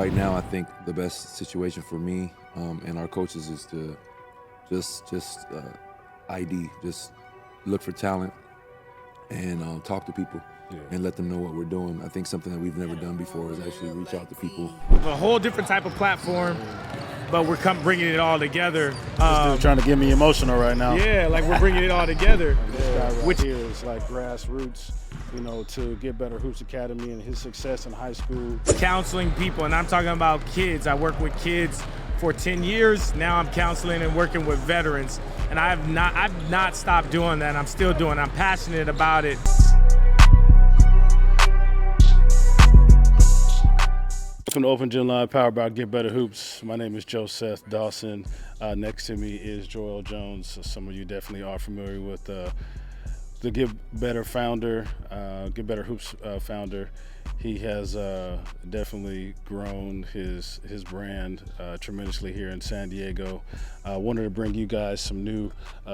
Right now, I think the best situation for me and our coaches is to just ID, just look for talent and talk to people and let them know what we're doing. I think something that we've never done before is actually reach out to people. A whole different type of platform, but we're bringing it all together. This dude trying to get me emotional right now. Yeah, like we're bringing it all together. This guy right here is like grassroots, to Get Better Hoops Academy and his success in high school. Counseling people, and I'm talking about kids. I work with kids for 10 years. Now I'm counseling and working with veterans. And I've not stopped doing that. I'm still doing it. I'm passionate about it. Welcome to Open Gym Live, powered by Get Better Hoops. My name is Joseph Dawson. Next to me is Joel Jones. Some of you definitely are familiar with the Get Better founder, Get Better Hoops founder. He has definitely grown his brand tremendously here in San Diego. I wanted to bring you guys some new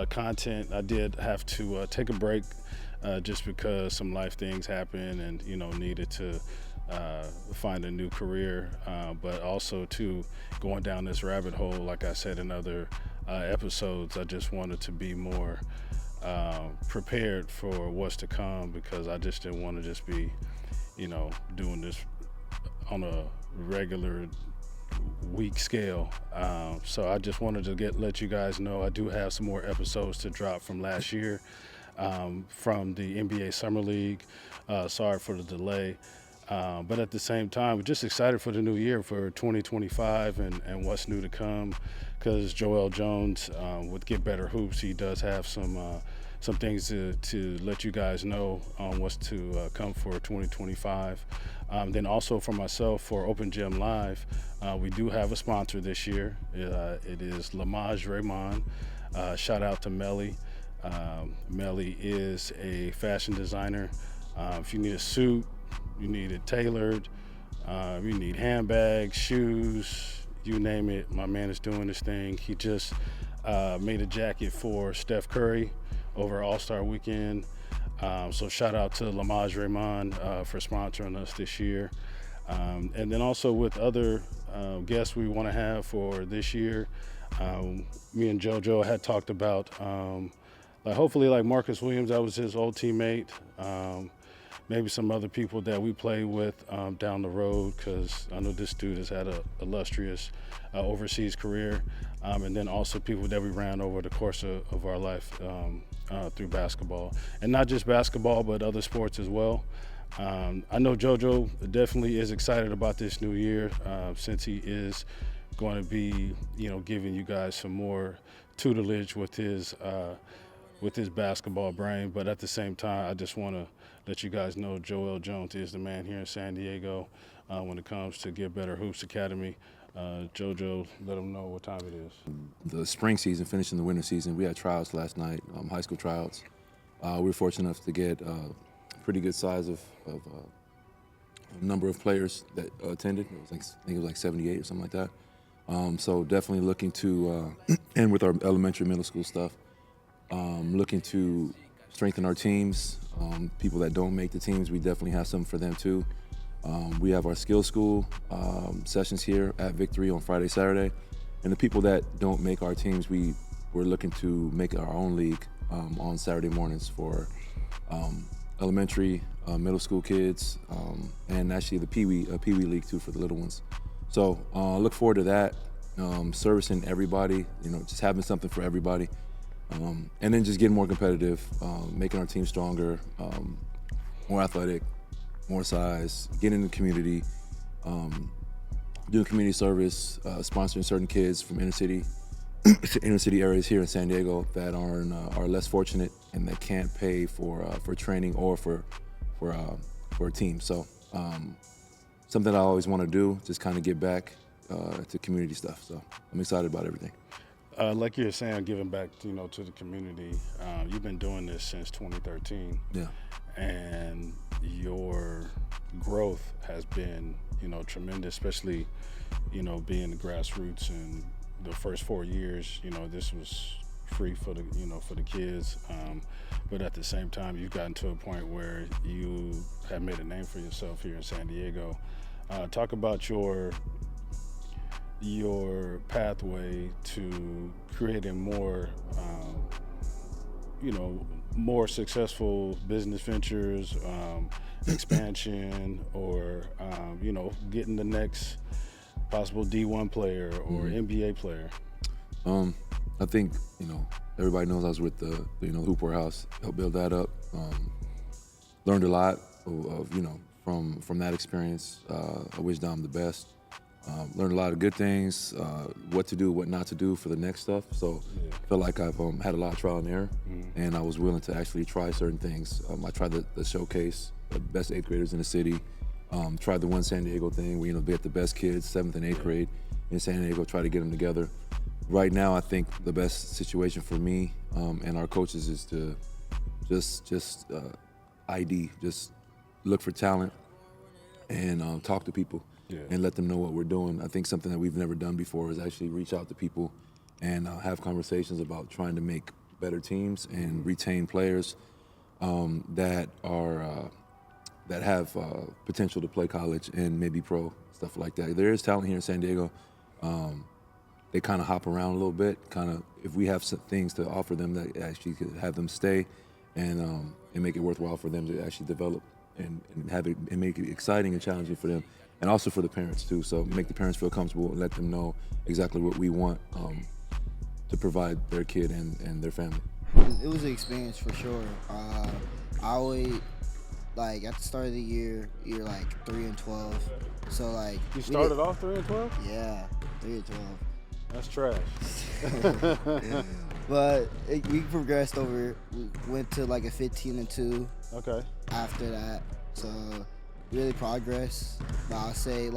content. I did have to take a break just because some life things happened and needed to find a new career, but also too going down this rabbit hole. Like I said in other episodes, I just wanted to be more prepared for what's to come, because I just didn't want to just be doing this on a regular week scale. So I just wanted to let you guys know I do have some more episodes to drop from last year, from the NBA Summer League. Sorry for the delay. But at the same time, we're just excited for the new year, for 2025 and what's new to come, because Joel Jones with Get Better Hoops, he does have some things to let you guys know on what's to come for 2025. Then also for myself, for Open Gym Live, we do have a sponsor this year. It is Lamage Raymond. Shout out to Melly. Melly is a fashion designer. If you need a suit, you need it tailored, you need handbags, shoes, you name it, my man is doing this thing. He just made a jacket for Steph Curry over All-Star Weekend. So shout out to Lamage Raymond for sponsoring us this year. And then also with other guests we want to have for this year, me and JoJo had talked about hopefully like Marcus Williams, that was his old teammate. Maybe some other people that we play with down the road, because I know this dude has had an illustrious overseas career. And then also people that we ran over the course of our life through basketball. And not just basketball, but other sports as well. I know JoJo definitely is excited about this new year, since he is going to be, giving you guys some more tutelage with his basketball brain. But at the same time, I just want to let you guys know Joel Jones is the man here in San Diego when it comes to Get Better Hoops Academy. JoJo, let them know what time it is. The spring season, finishing the winter season, we had tryouts last night, high school tryouts. We were fortunate enough to get a pretty good size of number of players that attended. I think it was like 78 or something like that. So definitely looking to, and with our elementary, middle school stuff, looking to strengthen our teams. People that don't make the teams, we definitely have something for them too. We have our skill school sessions here at Victory on Friday, Saturday. And the people that don't make our teams, we're looking to make our own league on Saturday mornings for elementary, middle school kids, and actually the Pee Wee League too for the little ones. So look forward to that, servicing everybody, just having something for everybody. And then just getting more competitive, making our team stronger, more athletic, more size, getting in the community, doing community service, sponsoring certain kids from inner city areas here in San Diego that are less fortunate and that can't pay for training or for a team. So something I always want to do, just kind of get back to community stuff. So I'm excited about everything. Like you were saying, giving back, to the community. You've been doing this since 2013. Yeah. And your growth has been, tremendous, especially, being the grassroots. And the first 4 years, this was free for the kids. But at the same time, you've gotten to a point where you have made a name for yourself here in San Diego. Talk about your pathway to creating more, more successful business ventures, expansion, or getting the next possible D1 player or NBA player. I think everybody knows I was with the Hoop Warehouse, helped build that up. Learned a lot of from that experience. I wish Dom the best. Learned a lot of good things, what to do, what not to do for the next stuff. So I feel like I've had a lot of trial and error, and I was willing to actually try certain things. I tried the showcase, the best 8th graders in the city. Tried the One San Diego thing, where get the best kids, 7th and 8th grade in San Diego, try to get them together. Right now, I think the best situation for me and our coaches is to just look for talent and talk to people and let them know what we're doing. I think something that we've never done before is actually reach out to people and have conversations about trying to make better teams and retain players that have potential to play college and maybe pro, stuff like that. There is talent here in San Diego. They kind of hop around a little bit. If we have some things to offer them that actually could have them stay and make it worthwhile for them to actually develop and have it and make it exciting and challenging for them, and also for the parents too. So make the parents feel comfortable and let them know exactly what we want to provide their kid and their family. It was an experience for sure. I always, at the start of the year, you're 3-12. So you started off 3-12? Yeah, 3-12. That's trash. But we progressed over. We went to a 15-2. Okay. After that, so really progress. But I'll say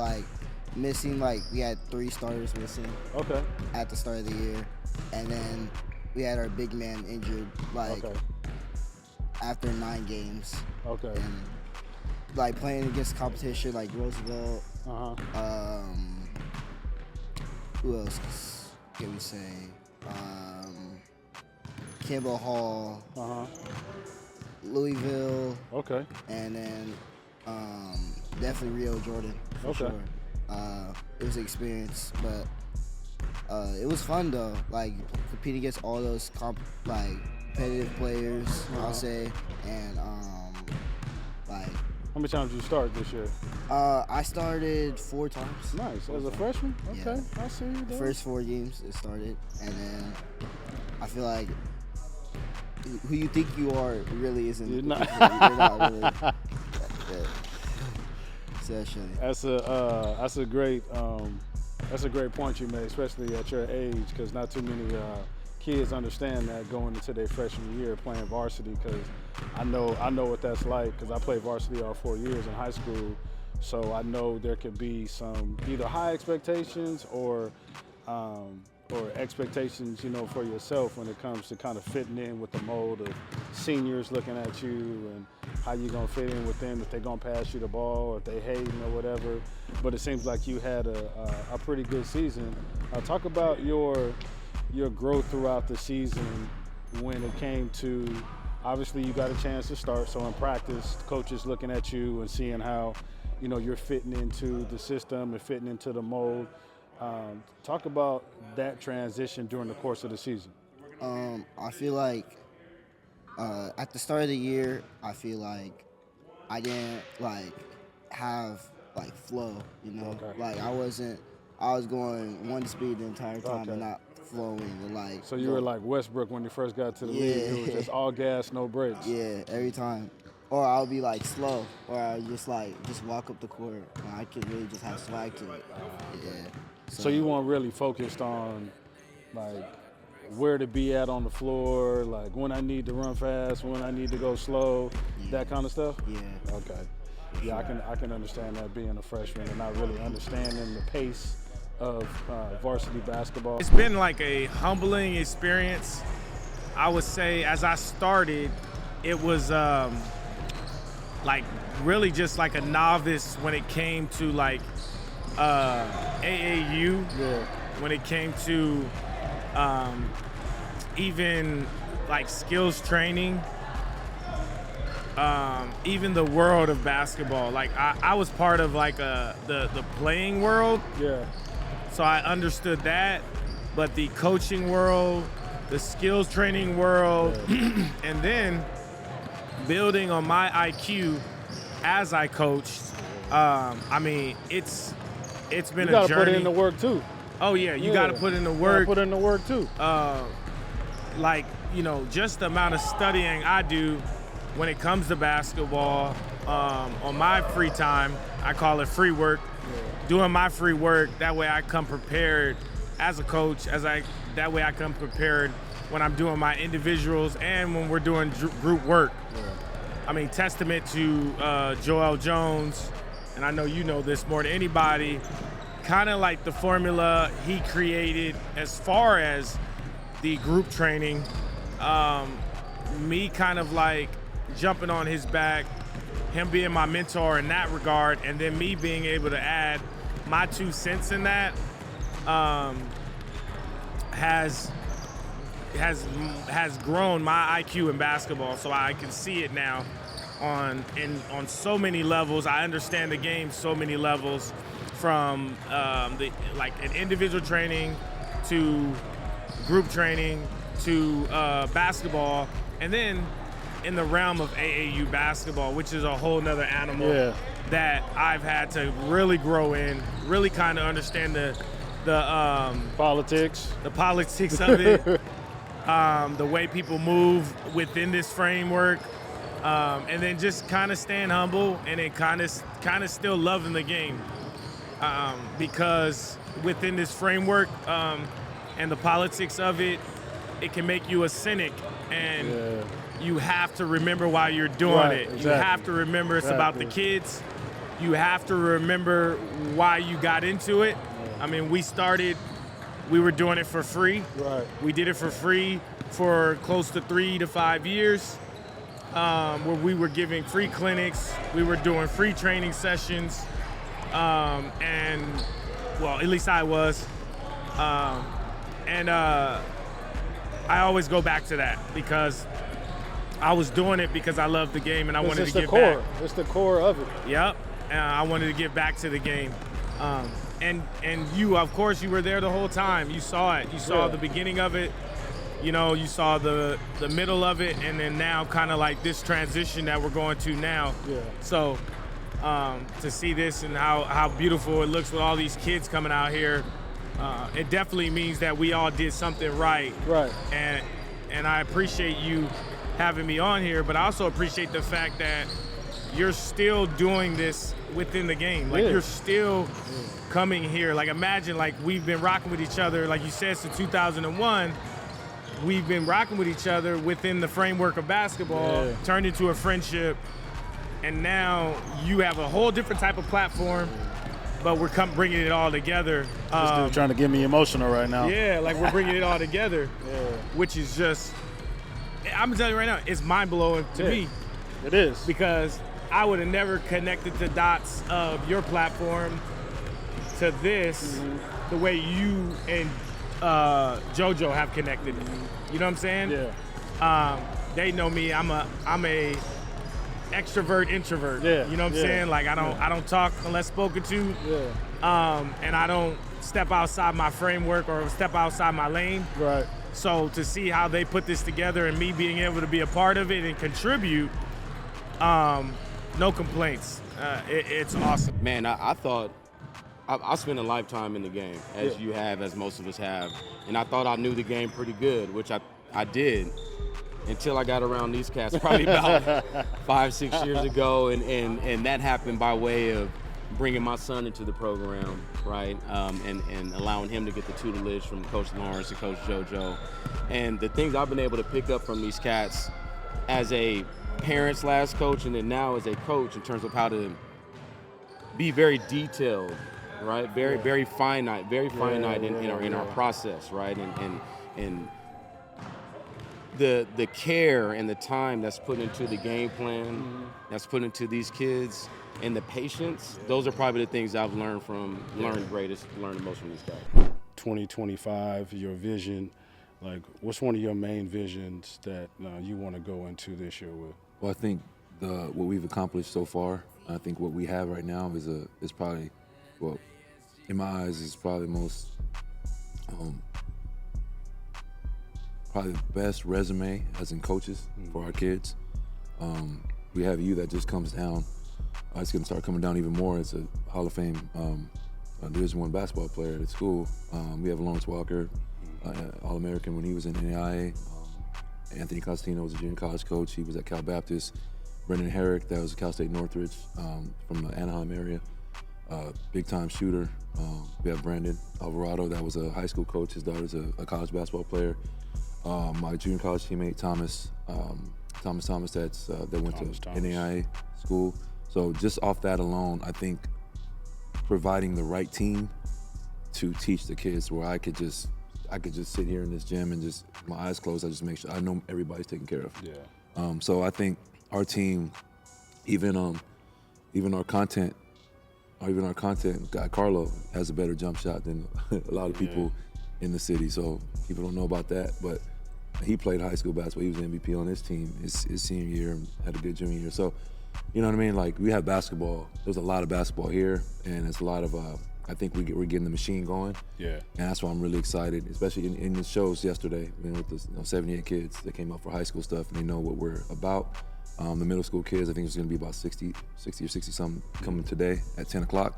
missing we had 3 starters missing. Okay. At the start of the year, and then we had our big man injured after 9 games. Okay. And playing against competition like Roosevelt. Who else can we say? Campbell Hall. Louisville. Okay. And then definitely Rio Jordan. For sure. It was an experience, but it was fun though. Competing against all those competitive players, I'll say, and How many times did you start this year? I started 4 times. Nice. As a freshman? Okay. Yeah. I see you there. First 4 games it started, and then I feel like who you think you are really isn't. You're not. You're not really. Session. That's a great point you made, especially at your age, because not too many kids understand that going into their freshman year playing varsity. Because I know what that's like, because I played varsity all 4 years in high school, so I know there could be some either high expectations or expectations, for yourself when it comes to kind of fitting in with the mold of seniors looking at you and how you're going to fit in with them, if they're going to pass you the ball or if they hating or whatever. But it seems like you had a pretty good season. Talk about your growth throughout the season when it came to, obviously you got a chance to start, so in practice, coaches looking at you and seeing how, you're fitting into the system and fitting into the mold. Talk about that transition during the course of the season. I feel like at the start of the year, I feel like I didn't have flow, Okay. I was going one speed the entire time and not flowing. And so you were like Westbrook when you first got to the league. It was just all gas, no brakes. Yeah, every time. Or I'll be slow, or I'll just walk up the court. I could really just have swag to it. Yeah. So you weren't really focused on where to be at on the floor, when I need to run fast, when I need to go slow, that kind of stuff? Yeah. Okay. Yeah, I can understand that, being a freshman and not really understanding the pace of varsity basketball. It's been a humbling experience. I would say as I started, it was really just a novice when it came to AAU. Yeah. When it came to even skills training. even the world of basketball. Like I was part of like the playing world, Yeah. so I understood that. But the coaching world, the skills training world, and then building on my IQ as I coached. I mean, it's been You a got to journey. put in the work too. Oh yeah, you got to put in the You gotta work. put in the work too. Like, you know, just the amount of studying I do when it comes to basketball. On my free time, I call it free work. Doing my free work, that way I come prepared as a coach. That way I come prepared when I'm doing my individuals and when we're doing group work. I mean, testament to Joel Jones, and I know you know this more than anybody, kind of like the formula he created as far as the group training, me kind of like jumping on his back, him being my mentor in that regard, and then me being able to add my 2 cents in that has grown my IQ in basketball, so I can see it now on so many levels. I understand the game so many levels, from like an individual training to group training to basketball, and then in the realm of AAU basketball, which is a whole nother animal that I've had to really grow in, really kind of understand the Politics. of it, the way people move within this framework, and then just kind of staying humble and then kind of still loving the game, because within this framework and the politics of it, it can make you a cynic, and you have to remember why you're doing it. Exactly. You have to remember it's about the kids. You have to remember why you got into it. I mean, we were doing it for free. Right. We did it for free for close to 3 to 5 years, where we were giving free clinics, we were doing free training sessions, and, well, at least I was. I always go back to that because I was doing it because I loved the game and I wanted to give back. It's the core of it. Yep, I wanted to give back to the game. And you, of course, you were there the whole time. You saw it. You saw the beginning of it. You know, you saw the middle of it, and then now kind of like this transition that we're going to now. Yeah. So to see this and how beautiful it looks with all these kids coming out here, it definitely means that we all did something right. Right. And I appreciate you having me on here, but I also appreciate the fact that you're still doing this within the game. Like, you're still coming here. Like, imagine, like, we've been rocking with each other, like you said, since 2001. We've been rocking with each other within the framework of basketball, turned into a friendship, and now you have a whole different type of platform, but we're bringing it all together. This dude trying to get me emotional right now. Yeah, like we're bringing it all together, which is just, I'm telling you right now, it's mind-blowing to me. It is. Because I would have never connected the dots of your platform to this the way you and JoJo have connected. You know what I'm saying? Yeah. They know me. I'm a extrovert introvert. Yeah. You know what I'm saying? Like I don't talk unless spoken to. Yeah. And I don't step outside my framework or step outside my lane. Right. So to see how they put this together and me being able to be a part of it and contribute, no complaints. It's awesome. Man, I thought I spent a lifetime in the game, as you have, as most of us have, and I thought I knew the game pretty good, which I did, until I got around these cats probably about 5-6 years ago, and that happened by way of bringing my son into the program, right, and allowing him to get the tutelage from Coach Lawrence and Coach JoJo. And the things I've been able to pick up from these cats as a parent/coach, and then now as a coach, in terms of how to be very detailed, right, very finite in our process, right, and the care and the time that's put into the game plan, that's put into these kids, and the patience, those are probably the things I've learned the most from these guys. 2025, your vision, like what's one of your main visions that you want to go into this year with? Well, I think what we've accomplished so far. I think what we have right now is probably, well, in my eyes, is probably the most, probably the best resume as in coaches for our kids. We have you that just comes down. It's going to start coming down even more. It's a Hall of Fame Division I basketball player at school. We have Lawrence Walker, All-American when he was in NAIA. Anthony Costino was a junior college coach. He was at Cal Baptist. Brendan Herrick, that was Cal State Northridge from the Anaheim area. Big-time shooter. We have Brandon Alvarado, that was a high school coach. His daughter's a college basketball player. My junior college teammate, Thomas that went to NAIA school. So just off that alone, I think providing the right team to teach the kids, where I could just sit here in this gym and just, my eyes closed, I just make sure I know everybody's taken care of. Yeah. So I think our team, even our content guy Carlo has a better jump shot than a lot of people in the city. So people don't know about that, but he played high school basketball. He was MVP on his team his senior year and had a good junior year. So, you know what I mean? Like, we have basketball. There's a lot of basketball here, and it's a lot of, I think we're getting the machine going. Yeah. And that's why I'm really excited, especially in the shows yesterday, with the 78 kids that came up for high school stuff, and they know what we're about. The middle school kids, I think there's going to be about 60 or 60-something coming today at 10 o'clock.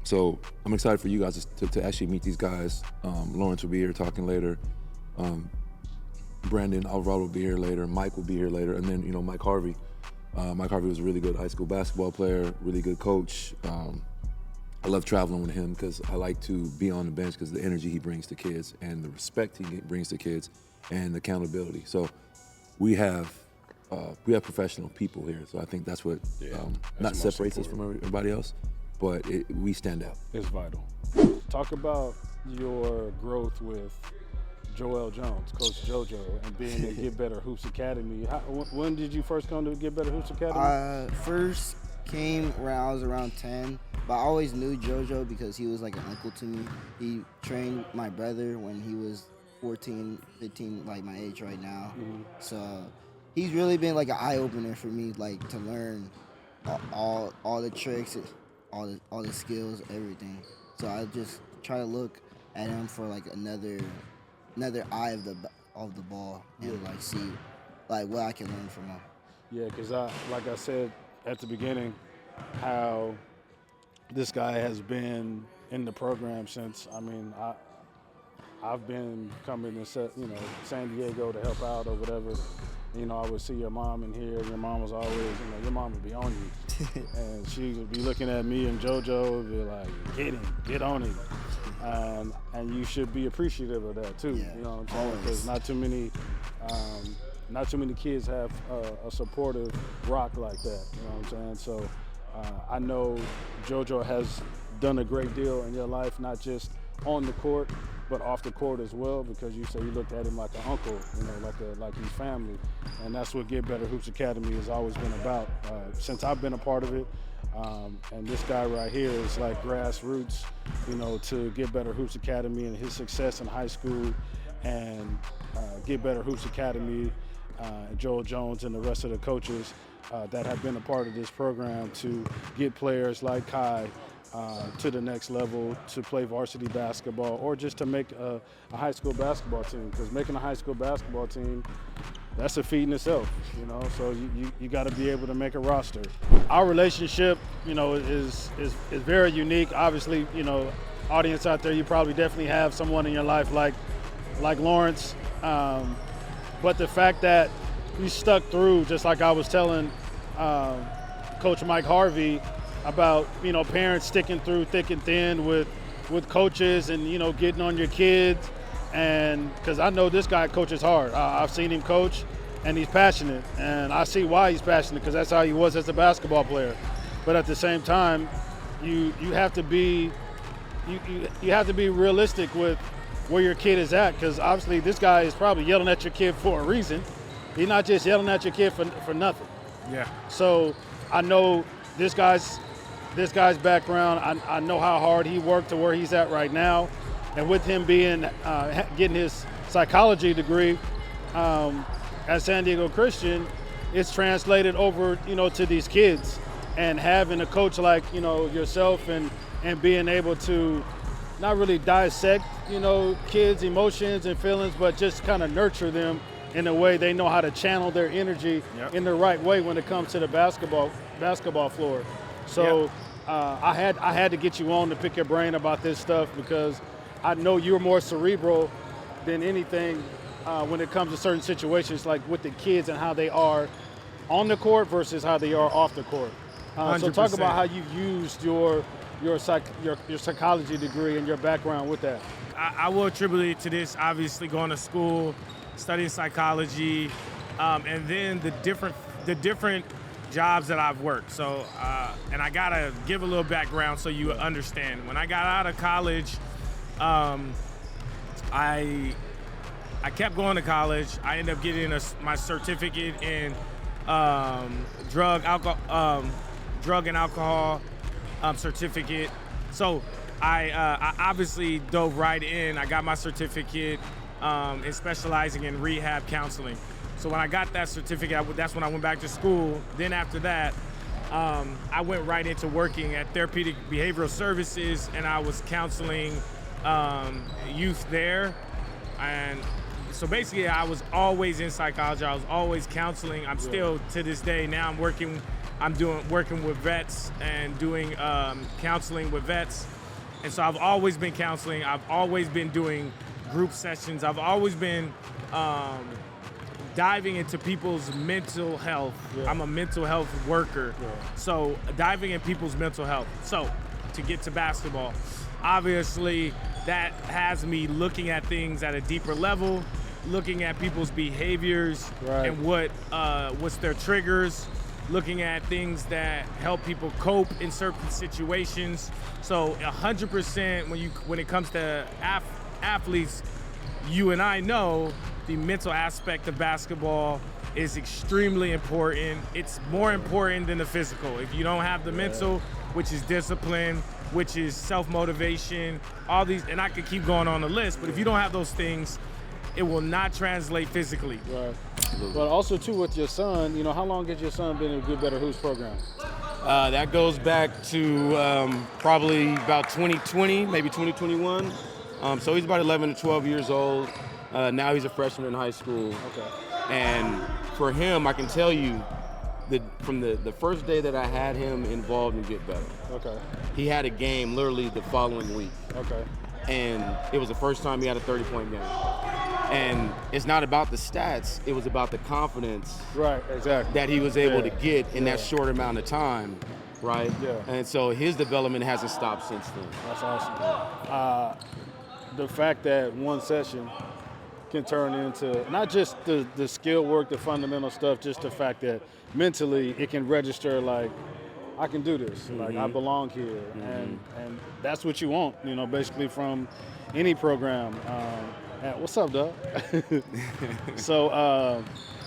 So I'm excited for you guys to actually meet these guys. Lawrence will be here talking later. Brandon Alvarado will be here later. Mike will be here later. And then, Mike Harvey. Mike Harvey was a really good high school basketball player, really good coach. I love traveling with him because I like to be on the bench because of the energy he brings to kids and the respect he brings to kids and the accountability. So we have professional people here. So I think that's what not separates us from everybody else, but we stand out. It's vital. Talk about your growth with Joel Jones, Coach JoJo, and being at Get Better Hoops Academy. When did you first come to Get Better Hoops Academy? First came when I was around 10, but I always knew JoJo because he was like an uncle to me. He trained my brother when he was 14, 15, like my age right now. Mm-hmm. So he's really been like an eye-opener for me, like to learn all the tricks, all the skills, everything. So I just try to look at him for like another eye of the ball and like see like what I can learn from him. Yeah, because like I said at the beginning, how this guy has been in the program since. I mean, I've been coming to San Diego to help out or whatever. I would see your mom in here. Your mom was always, your mom would be on you, and she would be looking at me and JoJo would be like, get on it. And you should be appreciative of that too. Yeah, you know what I'm saying? Because not too many kids have a supportive rock like that. You know what I'm saying? So I know JoJo has done a great deal in your life, not just on the court, but off the court as well. Because you say you looked at him like an uncle, like his family, and that's what Get Better Hoops Academy has always been about since I've been a part of it. And this guy right here is like grassroots, to Get Better Hoops Academy and his success in high school, and Get Better Hoops Academy, Joel Jones and the rest of the coaches that have been a part of this program to get players like Kai to the next level, to play varsity basketball, or just to make a high school basketball team. Because making a high school basketball team, that's a feat in itself, so you got to be able to make a roster. Our relationship, is very unique. Obviously, audience out there, you probably definitely have someone in your life like Lawrence. But the fact that we stuck through, just like I was telling Coach Mike Harvey about, parents sticking through thick and thin with coaches and, getting on your kids. And because I know this guy coaches hard. I've seen him coach, and he's passionate. And I see why he's passionate, because that's how he was as a basketball player. But at the same time, you have to be you have to be realistic with where your kid is at, because obviously this guy is probably yelling at your kid for a reason. He's not just yelling at your kid for nothing. Yeah. So I know this guy's background. I know how hard he worked to where he's at right now. And with him being getting his psychology degree at San Diego Christian, it's translated over, to these kids, and having a coach like, yourself and being able to not really dissect, kids' emotions and feelings, but just kind of nurture them in a way they know how to channel their energy in the right way when it comes to the basketball floor. So I had to get you on to pick your brain about this stuff, because I know you're more cerebral than anything when it comes to certain situations, like with the kids and how they are on the court versus how they are off the court. So talk about how you've used your psychology degree and your background with that. I will attribute it to this, obviously going to school, studying psychology, and then the different jobs that I've worked. So, and I gotta give a little background so you understand. When I got out of college, I kept going to college. I ended up getting my certificate in drug and alcohol certificate. So I obviously dove right in. I got my certificate in specializing in rehab counseling. So when I got that certificate, that's when I went back to school. Then after that, I went right into working at Therapeutic Behavioral Services, and I was counseling youth there. And so basically, I was always in psychology. I was always counseling. I'm still, to this day, now I'm working with vets and doing counseling with vets. And so I've always been counseling. I've always been doing group sessions. I've always been diving into people's mental health. I'm a mental health worker. So diving in people's mental health. So to get to basketball, obviously that has me looking at things at a deeper level, looking at people's behaviors and what's their triggers, looking at things that help people cope in certain situations. So 100% when it comes to athletes, you and I know the mental aspect of basketball is extremely important. It's more important than the physical. If you don't have the mental, which is discipline, which is self-motivation, all these, and I could keep going on the list, but if you don't have those things, it will not translate physically. Right. But also too with your son, how long has your son been in the Get Better Hoops program? That goes back to probably about 2020, maybe 2021. So he's about 11 to 12 years old. Now he's a freshman in high school. Okay. And for him, I can tell you that from the first day that I had him involved in Get Better, he had a game literally the following week. Okay. And it was the first time he had a 30-point game. And it's not about the stats, it was about the confidence that he was able to get in that short amount of time, right? Yeah. And so his development hasn't stopped since then. That's awesome. The fact that one session can turn into not just the skill work, the fundamental stuff, just the fact that mentally it can register like, I can do this, like I belong here, and that's what you want, basically from any program. What's up, Doug? So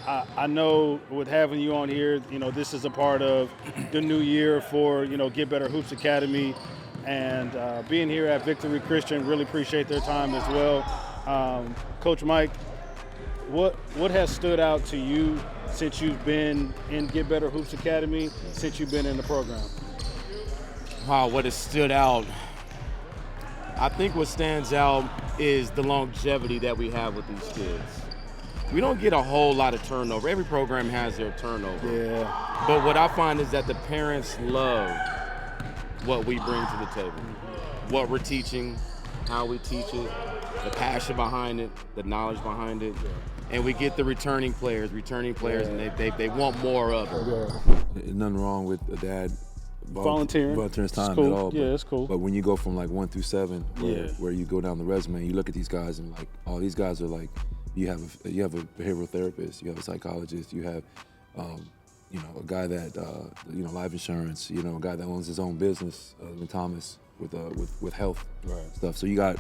I know with having you on here, this is a part of the new year for, Get Better Hoops Academy, and being here at Victory Christian, really appreciate their time as well. Coach Mike, what has stood out to you since you've been in Get Better Hoops Academy, since you've been in the program? Wow, what has stood out? I think what stands out is the longevity that we have with these kids. We don't get a whole lot of turnover. Every program has their turnover. Yeah. But what I find is that the parents love what we bring to the table, what we're teaching, how we teach it, the passion behind it, the knowledge behind it. And we get the returning players, and they want more of it. Nothing wrong with a dad volunteering his time cool. at all. Yeah, it's cool. But when you go from like 1 through 7, where you go down the resume, you look at these guys and like, oh, these guys are like, you have a behavioral therapist, you have a psychologist, you have, a guy that, life insurance, a guy that owns his own business, Thomas, with health stuff. So you got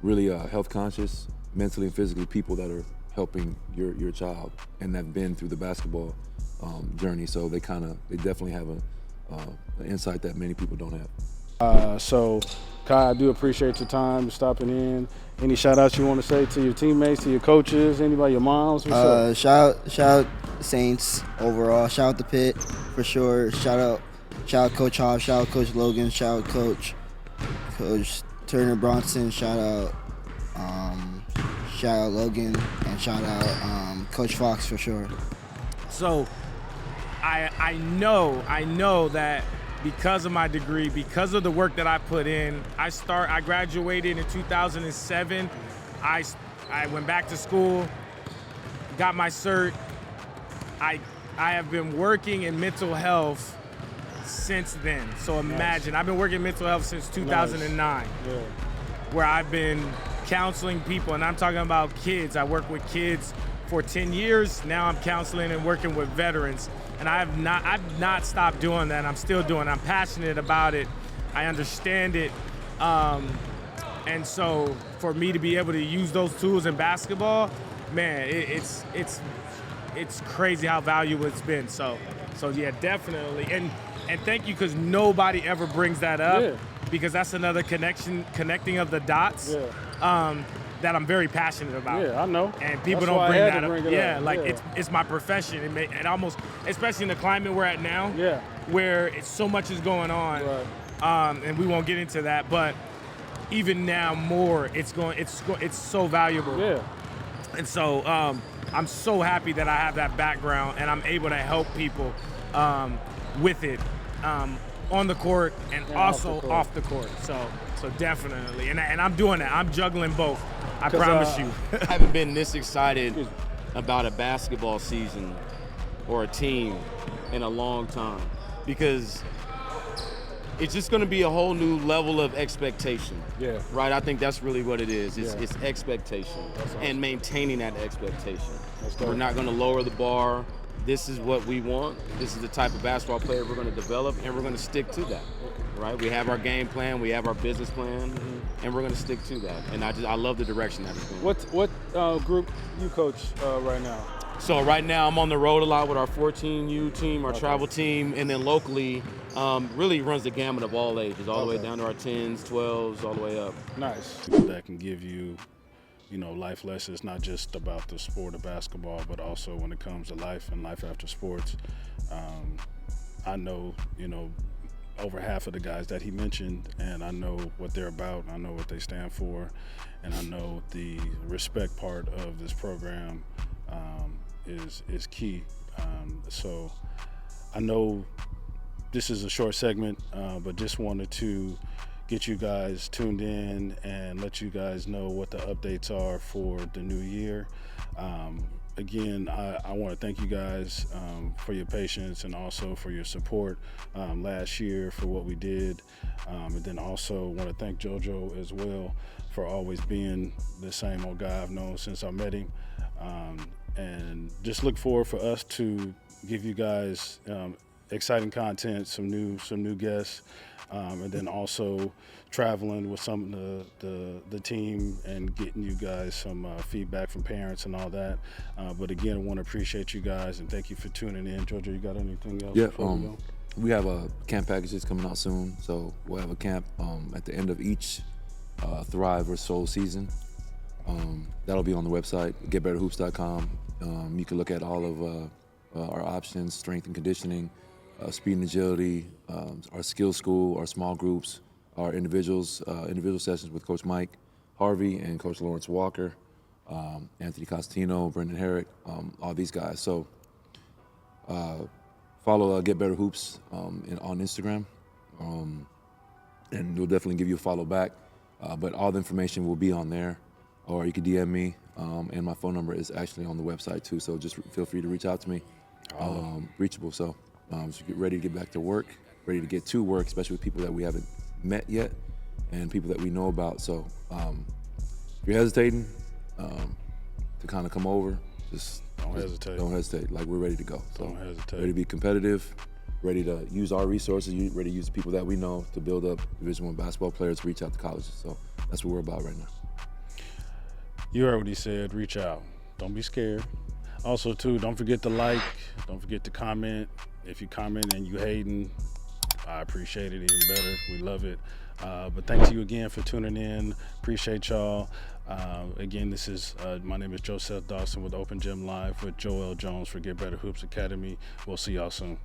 really health conscious, mentally and physically people that are helping your child and have been through the basketball journey. So they definitely have an insight that many people don't have. So Kai, I do appreciate your time stopping in. Any shout outs you want to say to your teammates, to your coaches, anybody, your moms? What's up? Shout out Saints overall. Shout out the Pit for sure. Shout out Coach Hobbs. Shout out Coach Logan. Shout out Coach Turner Bronson. Shout out Logan, and shout out Coach Fox for sure. So I know that because of my degree, because of the work that I put in, I graduated in 2007. I went back to school, got my cert. I have been working in mental health since then. So imagine, I've been working in mental health since 2009, where I've been counseling people, and I'm talking about kids. I work with kids for 10 years. Now I'm counseling and working with veterans. And I've not stopped doing that. I'm still doing it. I'm passionate about it. I understand it. And so for me to be able to use those tools in basketball, man, it's crazy how valuable it's been. So yeah, definitely. And thank you, because nobody ever brings that up, because that's another connecting of the dots. That I'm very passionate about. Yeah, I know. And people don't bring that up. It's my profession. It almost, especially in the climate we're at now, where so much is going on, and we won't get into that. But even now, more, it's so valuable. Yeah. And so I'm so happy that I have that background and I'm able to help people with it on the court and also off the court. So definitely, and I'm doing that. I'm juggling both. I promise you. I haven't been this excited about a basketball season or a team in a long time, because it's just going to be a whole new level of expectation. Yeah. Right? I think that's really what it is. It's expectation and maintaining that expectation. We're not going to lower the bar. This is what we want. This is the type of basketball player we're going to develop, and we're going to stick to that. Right? We have our game plan, we have our business plan, and we're going to stick to that. And I love the direction that it's going. What group you coach right now? So right now I'm on the road a lot with our 14U team, our travel team, and then locally really runs the gamut of all ages, all the way down to our 10s, 12s, all the way up. Nice. That can give you, life lessons, not just about the sport of basketball, but also when it comes to life and life after sports. I know, over half of the guys that he mentioned, and I know what they're about, I know what they stand for, and I know the respect part of this program is key. So I know this is a short segment, but just wanted to get you guys tuned in and let you guys know what the updates are for the new year. Again, I want to thank you guys for your patience and also for your support last year for what we did. And then also want to thank JoJo as well for always being the same old guy I've known since I met him. And just look forward for us to give you guys exciting content, some new guests, and then also traveling with some of the team and getting you guys some feedback from parents and all that. But again, I want to appreciate you guys and thank you for tuning in. JoJo, you got anything else? Yeah, before we go? we have a camp packages coming out soon, so we'll have a camp at the end of each Thrive or Soul season. That'll be on the website, getbetterhoops.com. You can look at all of our options, strength and conditioning, speed and agility, our skills school, our small groups, our individual sessions with Coach Mike Harvey and Coach Lawrence Walker, Anthony Costantino, Brendan Herrick, all these guys. So follow Get Better Hoops on Instagram, and we'll definitely give you a follow back. But all the information will be on there, or you can DM me, and my phone number is actually on the website too. So just feel free to reach out to me. Reachable. So get ready to get back to work, ready to get to work, especially with people that we haven't met yet and people that we know about. So if you're hesitating to kind of come over, just don't hesitate. Don't hesitate. Like, we're ready to go. So don't hesitate. Ready to be competitive, ready to use our resources, ready to use the people that we know to build up Division I basketball players, reach out to colleges. So that's what we're about right now. You heard what he said. Reach out. Don't be scared. Also, too, don't forget to like. Don't forget to comment. If you comment and you hating, I appreciate it even better. We love it. But thanks to you again for tuning in. Appreciate y'all. Again, this is my name is Joseph Dawson with Open Gym Live with Joel Jones for Get Better Hoops Academy. We'll see y'all soon.